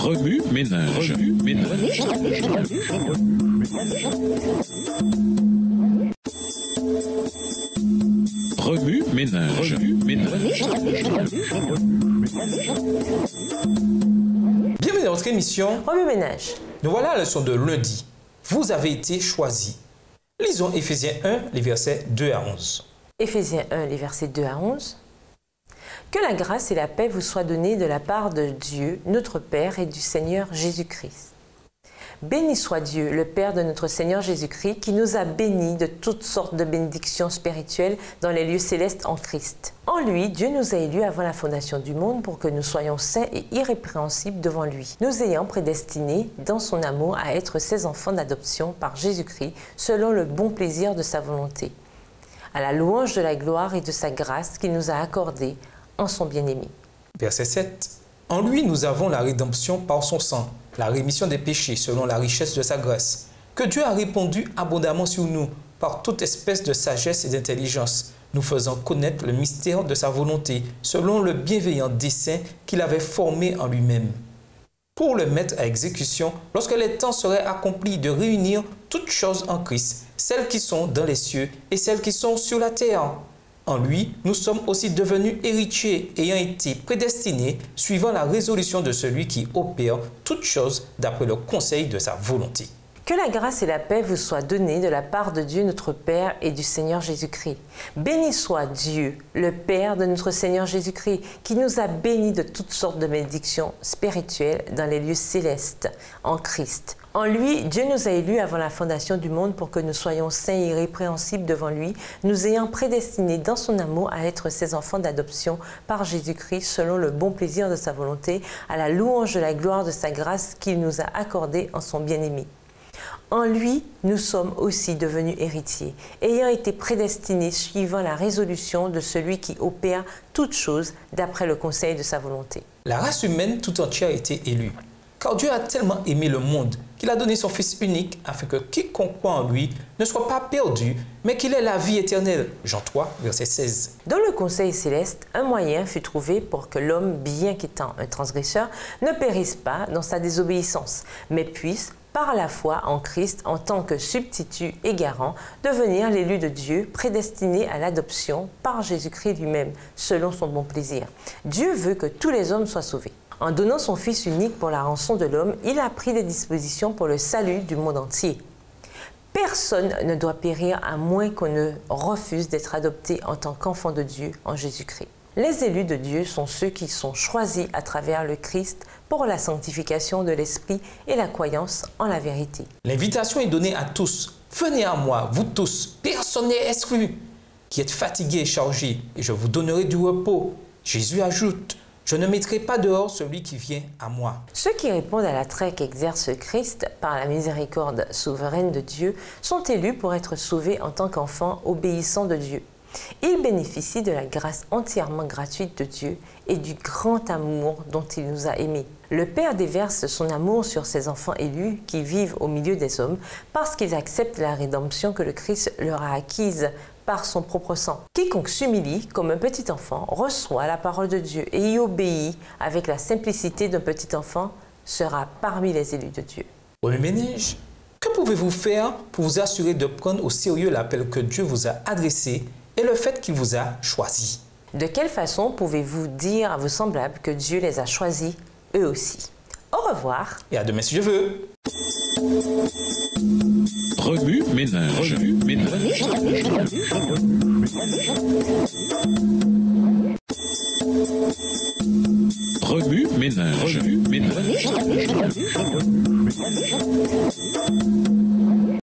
Remue ménage. Remue ménage. Remue ménage. Remue ménage. Bienvenue dans notre émission Remue ménage. Nous voilà à la leçon de lundi. Vous avez été choisis. Lisons Éphésiens 1, les versets 2 à 11. Éphésiens 1, les versets 2 à 11. Que la grâce et la paix vous soient données de la part de Dieu, notre Père et du Seigneur Jésus-Christ. Béni soit Dieu, le Père de notre Seigneur Jésus-Christ, qui nous a bénis de toutes sortes de bénédictions spirituelles dans les lieux célestes en Christ. En lui, Dieu nous a élus avant la fondation du monde pour que nous soyons saints et irrépréhensibles devant lui, nous ayant prédestinés dans son amour à être ses enfants d'adoption par Jésus-Christ, selon le bon plaisir de sa volonté, à la louange de la gloire et de sa grâce qu'il nous a accordée en son bien-aimé. Verset 7. En lui, nous avons la rédemption par son sang, la rémission des péchés selon la richesse de sa grâce, que Dieu a répandu abondamment sur nous par toute espèce de sagesse et d'intelligence, nous faisant connaître le mystère de sa volonté selon le bienveillant dessein qu'il avait formé en lui-même, pour le mettre à exécution lorsque les temps seraient accomplis de réunir toutes choses en Christ, celles qui sont dans les cieux et celles qui sont sur la terre. En lui, nous sommes aussi devenus héritiers, ayant été prédestinés, suivant la résolution de celui qui opère toutes choses d'après le conseil de sa volonté. Que la grâce et la paix vous soient données de la part de Dieu notre Père et du Seigneur Jésus-Christ. Béni soit Dieu, le Père de notre Seigneur Jésus-Christ, qui nous a bénis de toutes sortes de bénédictions spirituelles dans les lieux célestes en Christ. En lui, Dieu nous a élus avant la fondation du monde pour que nous soyons saints et irrépréhensibles devant lui, nous ayant prédestinés dans son amour à être ses enfants d'adoption par Jésus-Christ selon le bon plaisir de sa volonté, à la louange de la gloire de sa grâce qu'il nous a accordée en son bien-aimé. En lui, nous sommes aussi devenus héritiers, ayant été prédestinés suivant la résolution de celui qui opère toutes choses d'après le conseil de sa volonté. La race humaine tout entière a été élue, car Dieu a tellement aimé le monde qu'il a donné son Fils unique afin que quiconque croit en lui ne soit pas perdu, mais qu'il ait la vie éternelle. Jean 3, verset 16. Dans le conseil céleste, un moyen fut trouvé pour que l'homme, bien qu'étant un transgresseur, ne périsse pas dans sa désobéissance, mais puisse, par la foi en Christ, en tant que substitut et garant, devenir l'élu de Dieu, prédestiné à l'adoption par Jésus-Christ lui-même, selon son bon plaisir. Dieu veut que tous les hommes soient sauvés. En donnant son Fils unique pour la rançon de l'homme, il a pris des dispositions pour le salut du monde entier. Personne ne doit périr à moins qu'on ne refuse d'être adopté en tant qu'enfant de Dieu en Jésus-Christ. Les élus de Dieu sont ceux qui sont choisis à travers le Christ pour la sanctification de l'esprit et la croyance en la vérité. L'invitation est donnée à tous. Venez à moi, vous tous, personne n'est exclu, qui êtes fatigués et chargés, et je vous donnerai du repos. Jésus ajoute: je ne mettrai pas dehors celui qui vient à moi. Ceux qui répondent à l'attrait qu'exerce Christ par la miséricorde souveraine de Dieu sont élus pour être sauvés en tant qu'enfants obéissants de Dieu. Ils bénéficient de la grâce entièrement gratuite de Dieu et du grand amour dont il nous a aimés. Le Père déverse son amour sur ses enfants élus qui vivent au milieu des hommes parce qu'ils acceptent la rédemption que le Christ leur a acquise par son propre sang. Quiconque s'humilie comme un petit enfant reçoit la parole de Dieu et y obéit avec la simplicité d'un petit enfant sera parmi les élus de Dieu. Remue ménage, que pouvez-vous faire pour vous assurer de prendre au sérieux l'appel que Dieu vous a adressé et le fait qu'il vous a choisi? De quelle façon pouvez-vous dire à vos semblables que Dieu les a choisis eux aussi? Au revoir. Et à demain si je veux. Remue ménage. Remue ménage. Remue ménage. Remue ménage.